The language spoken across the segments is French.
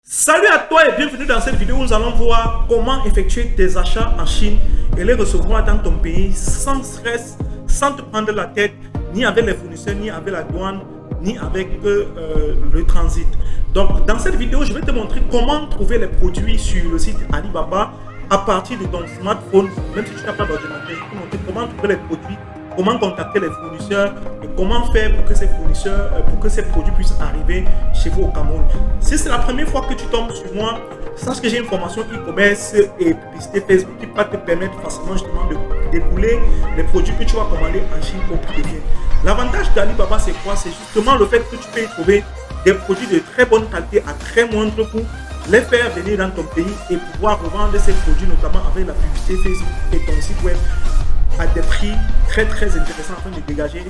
Salut à toi et bienvenue dans cette vidéo où nous allons voir comment effectuer tes achats en Chine et les recevoir dans ton pays sans stress, sans te prendre la tête, ni avec les fournisseurs, ni avec la douane, ni avec le transit. Donc dans cette vidéo, je vais te montrer comment trouver les produits sur le site Alibaba à partir de ton smartphone, même si tu n'as pas d'ordinateur. Je vais te montrer comment trouver les produits, comment contacter les fournisseurs et comment faire pour que ces fournisseurs, pour que ces produits puissent arriver chez vous au Cameroun. Si c'est la première fois que tu tombes sur moi, sache que j'ai une formation e-commerce et publicité Facebook qui va te permettre facilement justement de découler les produits que tu vas commander en Chine au prix de bien. L'avantage d'Alibaba, c'est quoi? C'est justement le fait que tu peux y trouver des produits de très bonne qualité à très moindre coût, les faire venir dans ton pays et pouvoir revendre ces produits, notamment avec la publicité Facebook et ton site web, à des prix très intéressants afin de dégager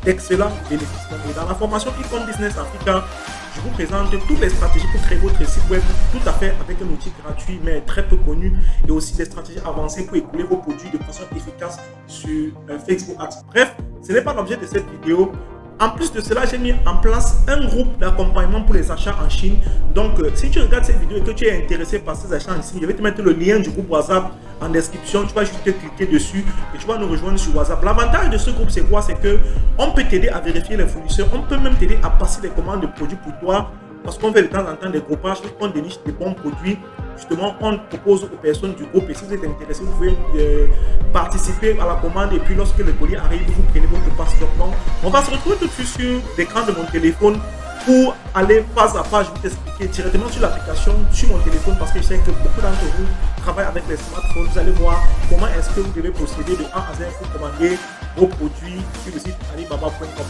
d'excellents bénéfices. Et dans la formation e-com Business Africa, je vous présente toutes les stratégies pour créer votre site web tout à fait avec un outil gratuit mais très peu connu et aussi des stratégies avancées pour écouler vos produits de façon efficace sur Facebook Ads. Bref, ce n'est pas l'objet de cette vidéo. En plus de cela, j'ai mis en place un groupe d'accompagnement pour les achats en Chine. Donc, si tu regardes cette vidéo et que tu es intéressé par ces achats en Chine, je vais te mettre le lien du groupe WhatsApp en description. Tu vas juste cliquer dessus et tu vas nous rejoindre sur WhatsApp. L'avantage de ce groupe, c'est quoi? C'est qu'on peut t'aider à vérifier les fournisseurs. On peut même t'aider à passer les commandes de produits pour toi. Parce qu'on fait de temps en temps des groupages, on déniche des bons produits. Justement, on propose aux personnes du groupe. Et si vous êtes intéressé, vous pouvez participer à la commande. Et puis, lorsque le colis arrive, vous prenez votre passeport. Donc, on va se retrouver tout de suite sur l'écran de mon téléphone pour aller pas à pas. Je vais t'expliquer directement sur l'application, sur mon téléphone, parce que je sais que beaucoup d'entre vous travaillent avec les smartphones. Vous allez voir comment est-ce que vous devez procéder de A à Z pour commander vos produits sur le site alibaba.com.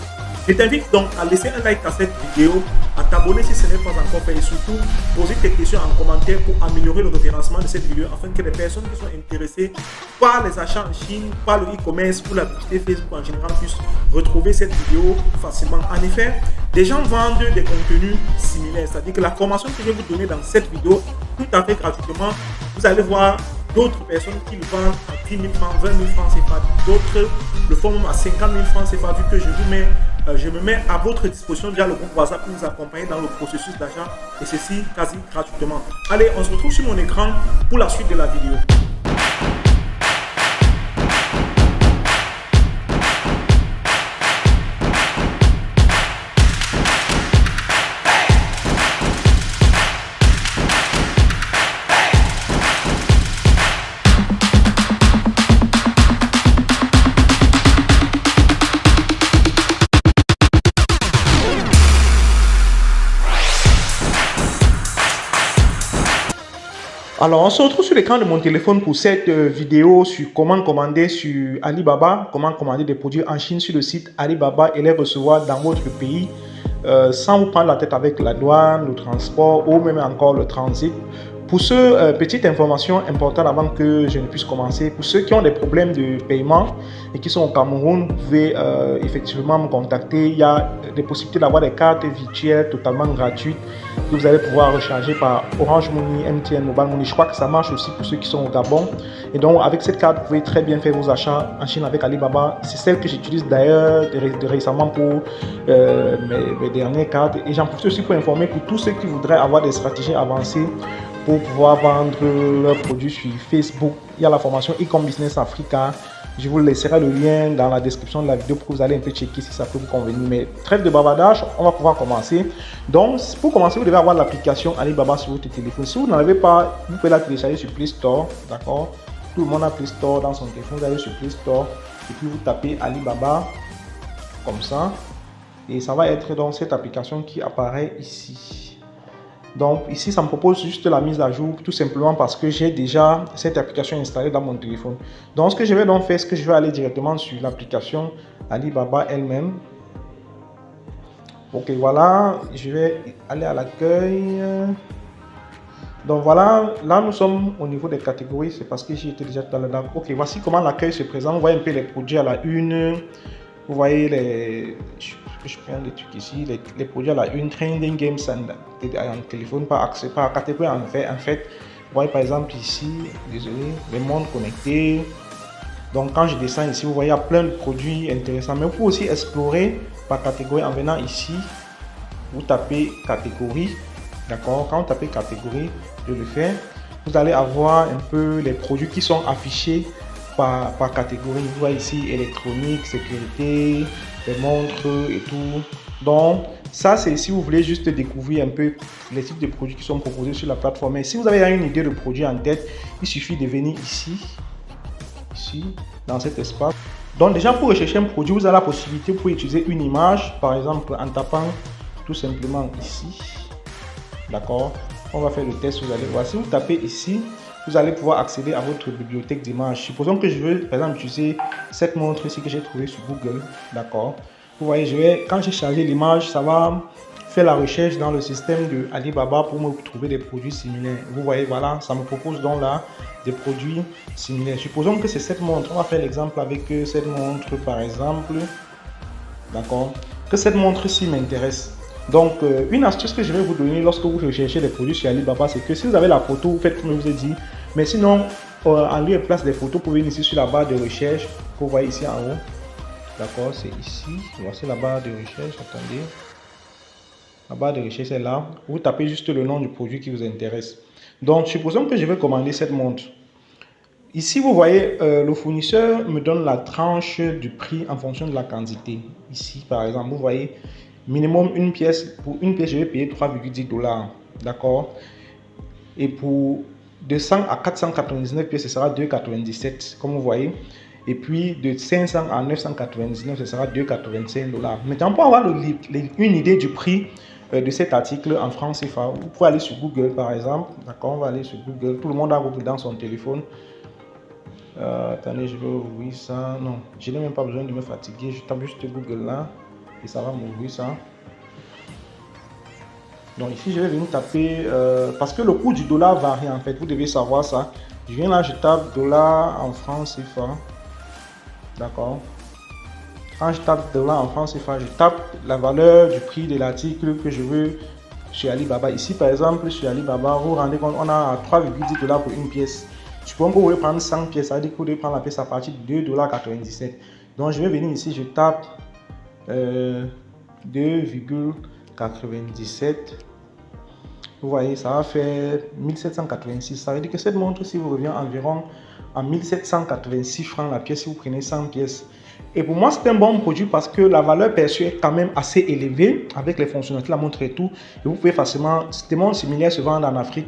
Je t'invite donc à laisser un like à cette vidéo, à t'abonner si ce n'est pas encore fait et surtout poser tes questions en commentaire pour améliorer le référencement de cette vidéo afin que les personnes qui sont intéressées par les achats en Chine, par le e-commerce ou la publicité Facebook en général puissent retrouver cette vidéo facilement. En effet, des gens vendent des contenus similaires, c'est-à-dire que la formation que je vais vous donner dans cette vidéo tout à fait gratuitement, vous allez voir d'autres personnes qui le vendent à 10 000 francs, 20 000 francs CFA, d'autres le font même à 50 000 francs CFA, vu que je me mets à votre disposition via le groupe WhatsApp pour vous accompagner dans le processus d'achat et ceci quasi gratuitement. Allez, on se retrouve sur mon écran pour la suite de la vidéo. Alors, on se retrouve sur l'écran de mon téléphone pour cette vidéo sur comment commander sur Alibaba, comment commander des produits en Chine sur le site Alibaba et les recevoir dans votre pays sans vous prendre la tête avec la douane, le transport ou même encore le transit. Pour ce, petite information importante avant que je ne puisse commencer, pour ceux qui ont des problèmes de paiement et qui sont au Cameroun, vous pouvez effectivement me contacter. Il y a des possibilités d'avoir des cartes virtuelles totalement gratuites que vous allez pouvoir recharger par Orange Money, MTN, Mobile Money. Je crois que ça marche aussi pour ceux qui sont au Gabon. Et donc avec cette carte, vous pouvez très bien faire vos achats en Chine avec Alibaba. C'est celle que j'utilise d'ailleurs récemment pour mes dernières cartes. Et j'en profite aussi pour informer pour tous ceux qui voudraient avoir des stratégies avancées pour pouvoir vendre leurs produits sur Facebook. Il y a la formation e-com Business Africa. Je vous laisserai le lien dans la description de la vidéo pour que vous allez un peu checker si ça peut vous convenir. Mais trêve de bavardage, on va pouvoir commencer. Donc, pour commencer, vous devez avoir l'application Alibaba sur votre téléphone. Si vous n'en avez pas, vous pouvez la télécharger sur Play Store. D'accord? Tout le monde a Play Store dans son téléphone. Vous allez sur Play Store et puis vous tapez Alibaba comme ça. Et ça va être dans cette application qui apparaît ici. Donc ici, ça me propose juste la mise à jour, tout simplement parce que j'ai déjà cette application installée dans mon téléphone. Donc ce que je vais donc faire, c'est que je vais aller directement sur l'application Alibaba elle-même. Ok, voilà, je vais aller à l'accueil. Donc voilà, là nous sommes au niveau des catégories, c'est parce que j'y étais déjà dans le DAC. Ok, voici comment l'accueil se présente. Vous voyez un peu les produits à la une. Vous voyez les... Je prends les trucs ici, les produits à la une, trending games en téléphone, par catégorie en fait. Vous voyez par exemple ici, désolé, les montres connectés. Donc quand je descends ici, vous voyez, il y a plein de produits intéressants. Mais vous pouvez aussi explorer par catégorie en venant ici. Vous tapez catégorie D'accord, quand vous tapez catégorie, je le fais, vous allez avoir un peu les produits qui sont affichés par catégorie. Vous voyez ici électronique, sécurité, les montres et tout. Donc ça, c'est si vous voulez juste découvrir un peu les types de produits qui sont proposés sur la plateforme. Et si vous avez une idée de produit en tête, il suffit de venir ici, dans cet espace. Donc déjà, pour rechercher un produit, vous avez la possibilité pour utiliser une image, par exemple en tapant tout simplement ici. D'accord, on va faire le test. Vous allez voir, si vous tapez ici, vous allez pouvoir accéder à votre bibliothèque d'images. Supposons que je veux par exemple utiliser cette montre ici que j'ai trouvée sur Google. D'accord, vous voyez, quand j'ai chargé l'image, ça va faire la recherche dans le système de Alibaba pour me trouver des produits similaires. Vous voyez, voilà, ça me propose donc là des produits similaires. Supposons que c'est cette montre. On va faire l'exemple avec cette montre par exemple. D'accord, que cette montre-ci m'intéresse. Donc, une astuce que je vais vous donner lorsque vous recherchez des produits sur Alibaba, c'est que si vous avez la photo, vous faites comme je vous ai dit. Mais sinon, en lieu et place des photos, vous pouvez venir ici sur la barre de recherche que vous voyez ici en haut. D'accord, c'est ici. Voici la barre de recherche. Attendez. La barre de recherche est là. Vous tapez juste le nom du produit qui vous intéresse. Donc, supposons que je vais commander cette montre. Ici, vous voyez, le fournisseur me donne la tranche du prix en fonction de la quantité. Ici, par exemple, vous voyez, minimum une pièce. Pour une pièce, je vais payer 3,10 $. D'accord. Et pour 200 à 499 pièces, ce sera 2,97 $, comme vous voyez. Et puis de 500 à 999, ce sera 2,85 $. Maintenant, pour avoir une idée du prix de cet article en francs CFA, vous pouvez aller sur Google, par exemple. D'accord, on va aller sur Google. Tout le monde a Google dans son téléphone. Attendez, je vais ouvrir ça. Non, je n'ai même pas besoin de me fatiguer. Je tape juste Google là et ça va m'ouvrir ça. Donc ici, je vais venir taper parce que le coût du dollar varie en fait. Vous devez savoir ça. Je viens là, je tape dollar en francs CFA. D'accord. Quand je tape dollar en francs CFA, je tape la valeur du prix de l'article que je veux sur Alibaba. Ici, par exemple, sur Alibaba, vous vous rendez compte, on a 3,10 $ pour une pièce. Supposons que vous voulez prendre 100 pièces, ça veut dire que vous devez prendre la pièce à partir de 2,97 $. Donc, je vais venir ici, je tape 2,97 $. Vous voyez, ça va faire 1786. Ça veut dire que cette montre-ci vous revient environ à 1786 francs la pièce si vous prenez 100 pièces. Et pour moi, c'est un bon produit parce que la valeur perçue est quand même assez élevée avec les fonctionnalités, la montre et tout. Et vous pouvez facilement, des montres similaires se vendent en Afrique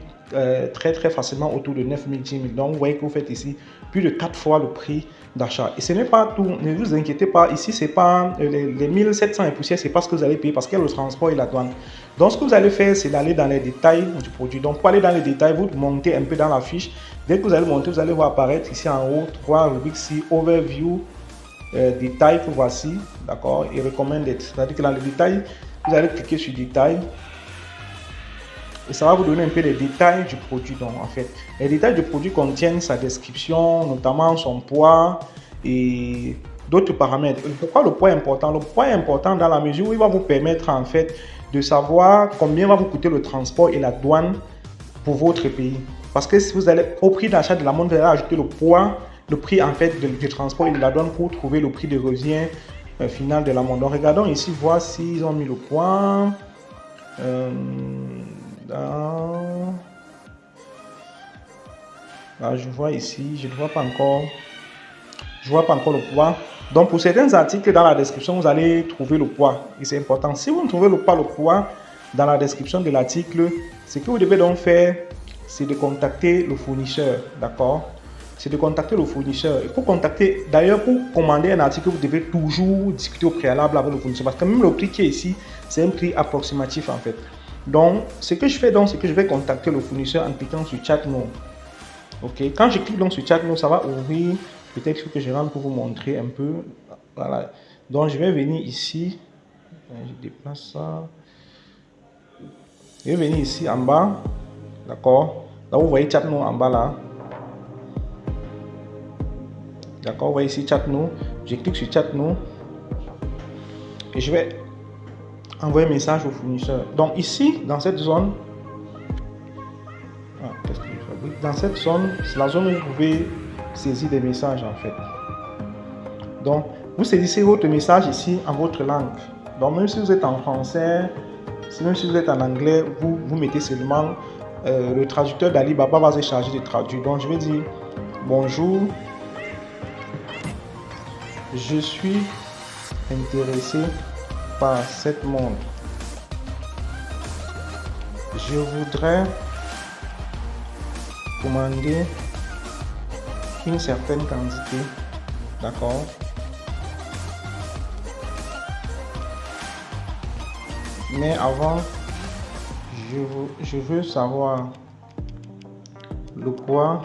très facilement autour de 9 000, 10 000. Donc, vous voyez que vous faites ici plus de 4 fois le prix d'achat. Et ce n'est pas tout, ne vous inquiétez pas. Ici, c'est pas les 1700 et poussières, c'est pas ce que vous allez payer parce qu'il y a le transport et la douane. Donc, ce que vous allez faire, c'est d'aller dans les détails du produit. Donc, pour aller dans les détails, vous montez un peu dans la fiche. Dès que vous allez monter, vous allez voir apparaître ici en haut 3 rubriques ici, Overview, détails que voici, d'accord, et Recommended. C'est-à-dire que dans les détails, vous allez cliquer sur détails et ça va vous donner un peu les détails du produit. Donc, en fait, les détails du produit contiennent sa description, notamment son poids et d'autres paramètres. Pourquoi le poids est important? Le poids est important dans la mesure où il va vous permettre en fait de savoir combien va vous coûter le transport et la douane pour votre pays. Parce que si vous allez au prix d'achat de la montre, vous allez ajouter le poids, le prix en fait du transport et de la douane pour trouver le prix de revient final de la montre. Donc regardons ici, voir s'ils ont mis le poids. Là, je vois ici, je ne vois pas encore. Je vois pas encore le poids. Donc pour certains articles dans la description, vous allez trouver le poids. Et c'est important. Si vous ne trouvez pas le poids dans la description de l'article, ce que vous devez donc faire, c'est de contacter le fournisseur. D'accord? C'est de contacter le fournisseur. Et pour contacter, d'ailleurs, pour commander un article, vous devez toujours discuter au préalable avec le fournisseur. Parce que même le prix qui est ici, c'est un prix approximatif en fait. Donc, ce que je fais donc, c'est que je vais contacter le fournisseur en cliquant sur Chat Now. Ok, quand je clique donc sur Chat Now, ça va ouvrir. Peut-être que je rentre pour vous montrer un peu. Voilà. Donc, je vais venir ici. Je déplace ça. Je vais venir ici en bas. D'accord. Là, vous voyez Chat Now en bas là. D'accord, vous voyez ici Chat Now. Je clique sur Chat Now. Et je vais envoyer un message au fournisseur. Donc ici, dans cette zone, dans cette zone, c'est la zone où vous pouvez saisir des messages en fait. Donc, vous saisissez votre message ici en votre langue. Donc, même si vous êtes en français, Même si vous êtes en anglais, vous mettez seulement le traducteur d'Alibaba va se charger de traduire. Donc je vais dire bonjour, je suis intéressé par cette montre. Je voudrais commander une certaine quantité, d'accord? Mais avant, je veux savoir le poids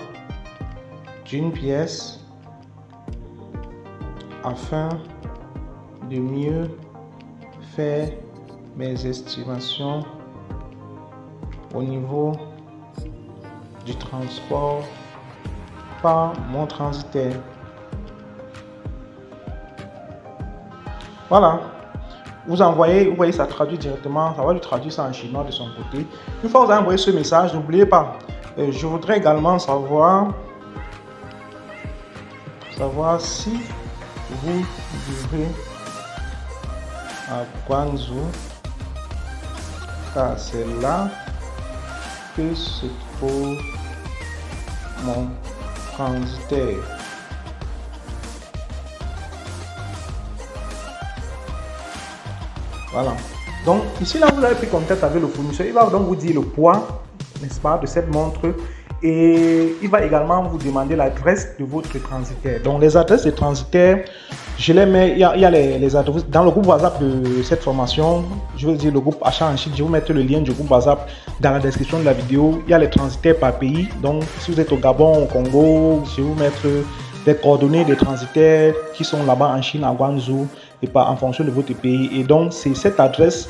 d'une pièce afin de mieux faire mes estimations au niveau du transport par mon transitaire. Voilà. Vous voyez, ça traduit directement, ça va lui traduire ça en chinois de son côté. Une fois que vous avez envoyé ce message, n'oubliez pas, je voudrais également savoir si vous vivez à Guangzhou, car c'est là que se trouve mon transitaire. Voilà. Donc ici là vous avez pris contact avec le fournisseur, il va donc vous dire le poids, n'est-ce pas, de cette montre, et il va également vous demander l'adresse de votre transitaire. Donc les adresses des transitaires, je les mets, il y a les adresses dans le groupe WhatsApp de cette formation. Je veux dire le groupe Achat en Chine, je vais vous mettre le lien du groupe WhatsApp dans la description de la vidéo. Il y a les transitaires par pays. Donc si vous êtes au Gabon, au Congo, je vais vous mettre les coordonnées des transitaires qui sont là-bas en Chine, à Guangzhou, et pas en fonction de votre pays. Et donc c'est cette adresse.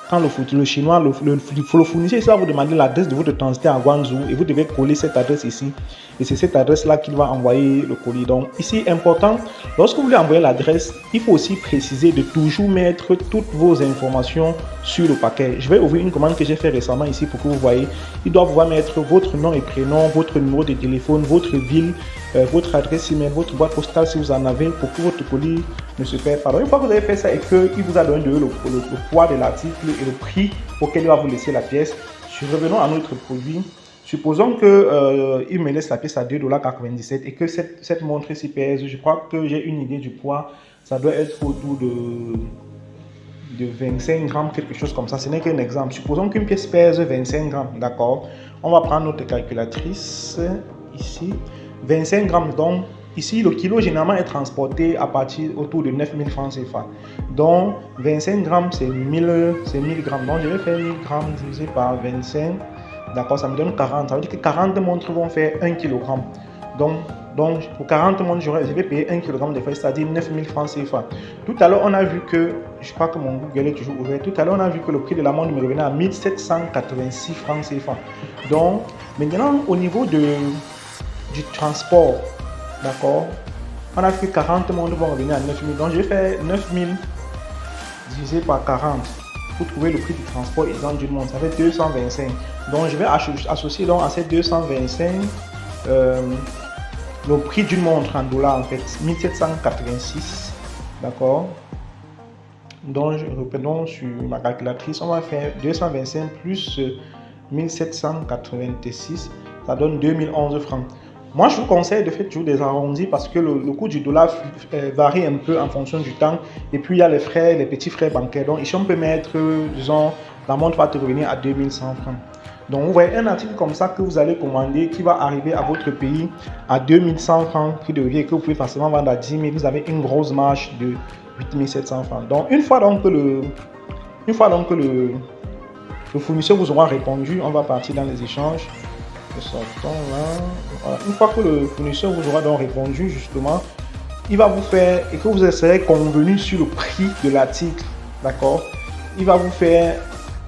Quand le chinois, le fournisseur, il va vous demander l'adresse de votre transitaire à Guangzhou et vous devez coller cette adresse ici. Et c'est cette adresse-là qu'il va envoyer le colis. Donc ici, important, lorsque vous voulez envoyer l'adresse, il faut aussi préciser de toujours mettre toutes vos informations sur le paquet. Je vais ouvrir une commande que j'ai fait récemment ici pour que vous voyez. Il doit pouvoir mettre votre nom et prénom, votre numéro de téléphone, votre ville, votre adresse email, votre boîte postale si vous en avez, pour que votre colis ne se perd pas. Donc, une fois que vous avez fait ça et qu'il vous a donné le poids de l'article et le prix auquel il va vous laisser la pièce, revenons à notre produit. Supposons qu'il me laisse la pièce à 2,97 $ et que cette montre ici pèse, je crois que j'ai une idée du poids, ça doit être autour de 25 grammes, quelque chose comme ça. Ce n'est qu'un exemple. Supposons qu'une pièce pèse 25 grammes, d'accord? On va prendre notre calculatrice ici. 25 grammes, donc ici le kilo généralement est transporté à partir autour de 9000 francs CFA. Donc 25 grammes c'est 1000 grammes. Donc je vais faire 1000 grammes divisé par 25. D'accord, ça me donne 40. Ça veut dire que 40 montres vont faire 1 kg. Donc pour 40 montres, je vais payer 1 kg de frais, c'est-à-dire 9000 francs CFA. Tout à l'heure, on a vu que, je crois que mon Google est toujours ouvert. Tout à l'heure, on a vu que le prix de la montre me revenait à 1786 francs CFA. Donc maintenant, au niveau du transport, d'accord, on a vu que 40 montres vont revenir à 9000. Donc je vais faire 9000 divisé par 40 pour trouver le prix du transport exemple d'une montre. Ça fait 225. Donc je vais associer donc à ces 225 le prix d'une montre en dollars, en fait 1786, d'accord. Donc je reprends sur ma calculatrice, on va faire 225 plus 1786, ça donne 2011 francs. Moi, je vous conseille de faire toujours des arrondis parce que le coût du dollar varie un peu en fonction du temps. Et puis, il y a les frais, les petits frais bancaires. Donc, ici, on peut mettre, disons, la montre va te revenir à 2100 francs. Donc, vous voyez un article comme ça que vous allez commander qui va arriver à votre pays à 2100 francs, qui devient que vous pouvez facilement vendre à 10 000. Vous avez une grosse marge de 8700 francs. Donc, une fois que le fournisseur vous aura répondu, on va partir dans les échanges. Là. Voilà. Une fois que le fournisseur vous aura donc répondu, justement, il va vous faire, et que vous serez convenu sur le prix de l'article, d'accord, il va vous faire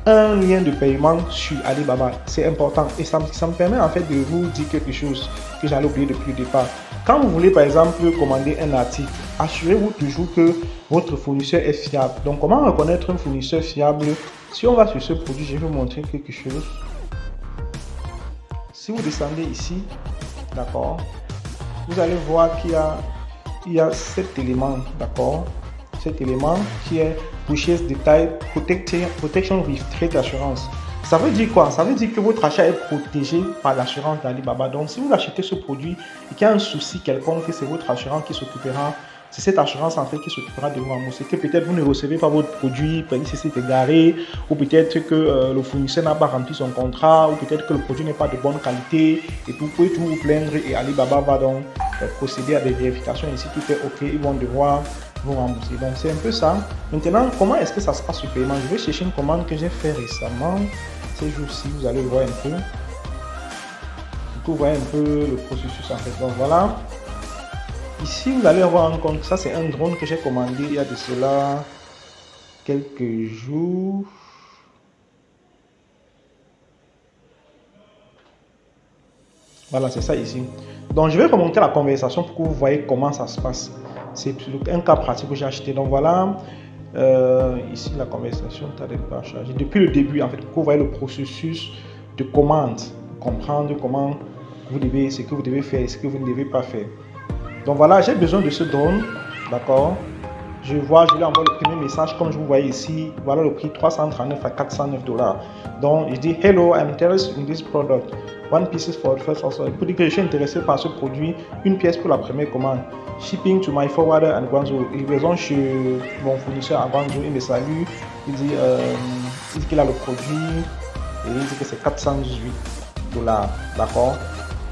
un lien de paiement sur Alibaba. C'est important et ça me permet en fait de vous dire quelque chose que j'allais oublier depuis le départ. Quand vous voulez par exemple commander un article, assurez-vous toujours que votre fournisseur est fiable. Donc comment reconnaître un fournisseur fiable? Si on va sur ce produit, je vais vous montrer quelque chose. Si vous descendez ici, d'accord, vous allez voir qu'il y a cet élément, d'accord, cet élément qui est purchase detail protection with trade assurance. Ça veut dire quoi? Ça veut dire que votre achat est protégé par l'assurance d'Alibaba. Donc, si vous achetez ce produit et qu'il y a un souci quelconque, c'est votre assurance qui s'occupera. C'est cette assurance en fait qui s'occupera de vous rembourser. Que peut-être vous ne recevez pas votre produit, peut-être que c'est égaré, ou peut-être que le fournisseur n'a pas rempli son contrat, ou peut-être que le produit n'est pas de bonne qualité. Et vous pouvez tout vous plaindre et Alibaba va donc procéder à des vérifications. Et si tout est OK, ils vont devoir vous rembourser. Donc c'est un peu ça. Maintenant, comment est-ce que ça se passe le paiement? Je vais chercher une commande que j'ai fait récemment. Ces jours-ci, vous allez voir un peu. Du coup, vous voyez un peu le processus en fait. Donc voilà. Ici, vous allez avoir en compte que ça, c'est un drone que j'ai commandé il y a de cela quelques jours. Voilà, c'est ça ici. Donc, je vais remonter la conversation pour que vous voyez comment ça se passe. C'est un cas pratique que j'ai acheté. Donc, voilà. Ici, la conversation tarde pas charger. Depuis le début, en fait, pour que vous voyez le processus de commande. Comprendre comment vous devez, ce que vous devez faire et ce que vous ne devez pas faire. Donc voilà, j'ai besoin de ce drone, d'accord. Je lui envoie le premier message comme je vous voyez ici. Voilà le prix 339 à 409 $. Donc je dis hello, I'm interested in this product. One piece for the first also. Pour dire que je suis intéressé par ce produit, une pièce pour la première commande. Shipping to my forwarder à Guangzhou. Livraison chez mon fournisseur à Guangzhou. Il me salue. Il dit qu'il a le produit et il dit que c'est 418 $, d'accord.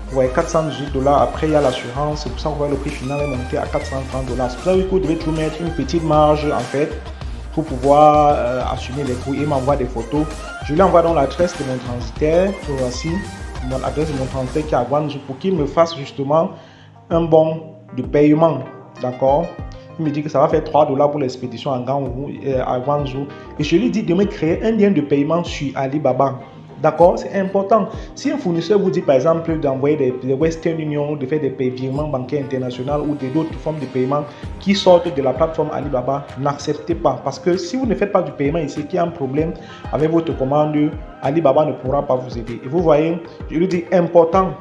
Vous voyez 418 $, après il y a l'assurance, c'est pour ça que vous voyez le prix final est monté à 430 $. C'est pour ça que vous devez toujours mettre une petite marge en fait pour pouvoir assumer les coûts et m'envoie des photos. Je lui envoie donc l'adresse de mon transitaire, voici mon adresse de mon transitaire qui est à Guangzhou pour qu'il me fasse justement un bon de paiement, d'accord. Il me dit que ça va faire 3 $ pour l'expédition à Guangzhou et je lui dis de me créer un lien de paiement sur Alibaba. D'accord, c'est important. Si un fournisseur vous dit par exemple d'envoyer des Western Union, de faire des virements bancaires internationaux ou d'autres formes de paiement qui sortent de la plateforme Alibaba, n'acceptez pas. Parce que si vous ne faites pas du paiement ici, qu'il y a un problème avec votre commande, Alibaba ne pourra pas vous aider. Et vous voyez, je lui dis important.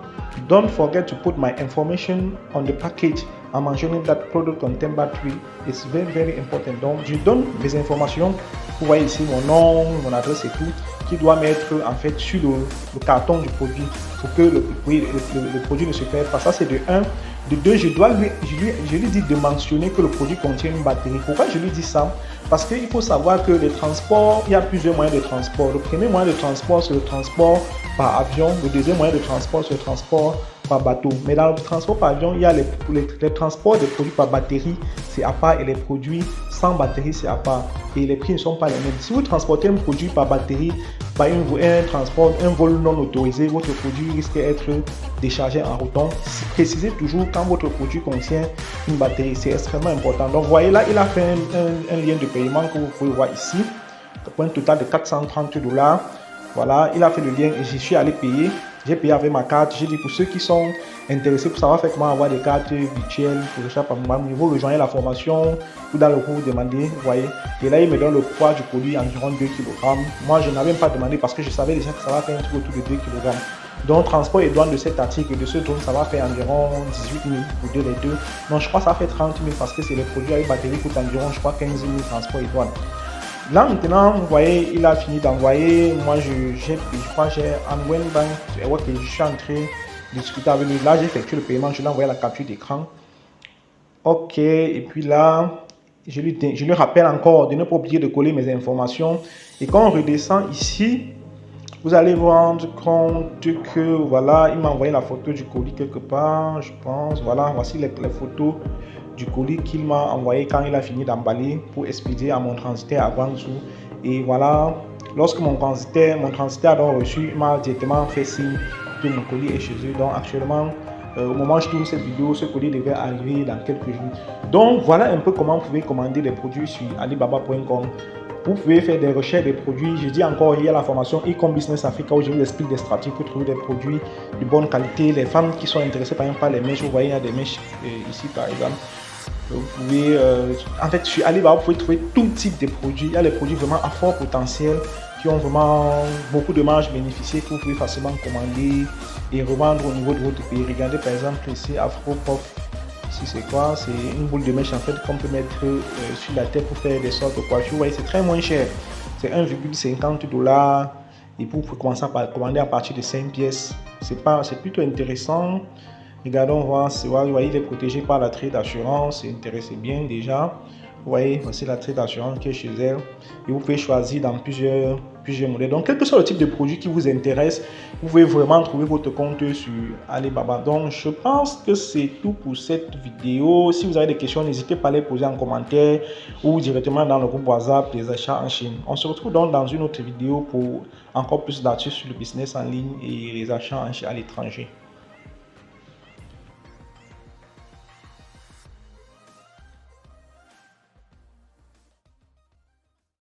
Don't forget to put my information on the package. I'm mentioning that product content battery. It's very, very important. Donc, je donne mes informations. Vous voyez ici mon nom, mon adresse et tout, qui doit mettre en fait sur le carton du produit pour que le produit ne se perde pas. Ça, c'est de 1. De 2, je lui dis de mentionner que le produit contient une batterie. Pourquoi je lui dis ça? Parce qu'il faut savoir que les transports, il y a plusieurs moyens de transport. Le premier moyen de transport, c'est le transport par avion. Le deuxième moyen de transport, c'est le transport par bateau. Mais dans le transport par avion, il y a les transports des produits par batterie, c'est à part, et les produits sans batterie, c'est à part. Et les prix ne sont pas les mêmes. Si vous transportez un produit par batterie, par un vol non autorisé, votre produit risque d'être déchargé en route. Donc, précisez toujours quand votre produit contient une batterie, c'est extrêmement important. Donc, vous voyez là, il a fait un lien de paiement que vous pouvez voir ici, pour un total de 430 $. Voilà, il a fait le lien et je suis allé payer. J'ai payé avec ma carte. J'ai dit pour ceux qui sont intéressés pour savoir comment avoir des cartes virtuelles pour le chat par moi, vous rejoignez la formation, vous dans le cours, vous demandez, vous voyez. Et là, il me donne le poids du produit environ 2 kg. Moi, je n'avais même pas demandé parce que je savais déjà que ça va faire un truc autour de 2 kg. Donc, transport et douane de cet article, de ce drone, ça va faire environ 18 000 pour les deux. Donc, je crois que ça fait 30 000 parce que c'est les produits avec batterie qui coûtent environ, je crois, 15 000 transport et douane. Là maintenant, vous voyez, il a fini d'envoyer. Moi, je crois que j'ai un Bank. Je suis en train de discuter avec lui. Là, j'ai effectué le paiement. Je lui ai envoyé la capture d'écran. Ok. Et puis là, je lui rappelle encore de ne pas oublier de coller mes informations. Et quand on redescend ici, vous allez vous rendre compte que voilà, il m'a envoyé la photo du colis quelque part, je pense. Voilà, voici les photos du colis qu'il m'a envoyé quand il a fini d'emballer pour expédier à mon transitaire à Guangzhou. Et voilà, lorsque mon transitaire a donc reçu, il m'a directement fait signe que mon colis est chez eux. Donc actuellement, au moment où je tourne cette vidéo, ce colis devait arriver dans quelques jours. Donc voilà un peu comment vous pouvez commander des produits sur alibaba.com. Vous pouvez faire des recherches des produits. Je dis encore, il y a la formation e-com business Africa où je vous explique des stratégies pour trouver des produits de bonne qualité. Les femmes qui sont intéressées par exemple par les mèches, vous voyez, il y a des mèches ici par exemple. Vous pouvez, en fait, sur Alibaba, vous pouvez trouver tout type de produits. Il y a les produits vraiment à fort potentiel qui ont vraiment beaucoup de marge bénéficiaires que vous pouvez facilement commander et revendre au niveau de votre pays. Regardez par exemple ici Afropop. Si c'est quoi? C'est une boule de mèche en fait qu'on peut mettre sur la tête pour faire des sortes de coiffures. Vous voyez, c'est très moins cher. C'est 1,50 $. Et pour commencer à commander à partir de 5 pièces, c'est plutôt intéressant. Regardons voir, vous voyez, il est protégé par la trait d'assurance. C'est intéressant bien déjà. Vous voyez, voici la trait d'assurance qui est chez elle. Et vous pouvez choisir dans plusieurs modèles. Donc, quel que soit le type de produit qui vous intéresse, vous pouvez vraiment trouver votre compte sur Alibaba. Donc, je pense que c'est tout pour cette vidéo. Si vous avez des questions, n'hésitez pas à les poser en commentaire ou directement dans le groupe WhatsApp des achats en Chine. On se retrouve donc dans une autre vidéo pour encore plus d'astuces sur le business en ligne et les achats à l'étranger.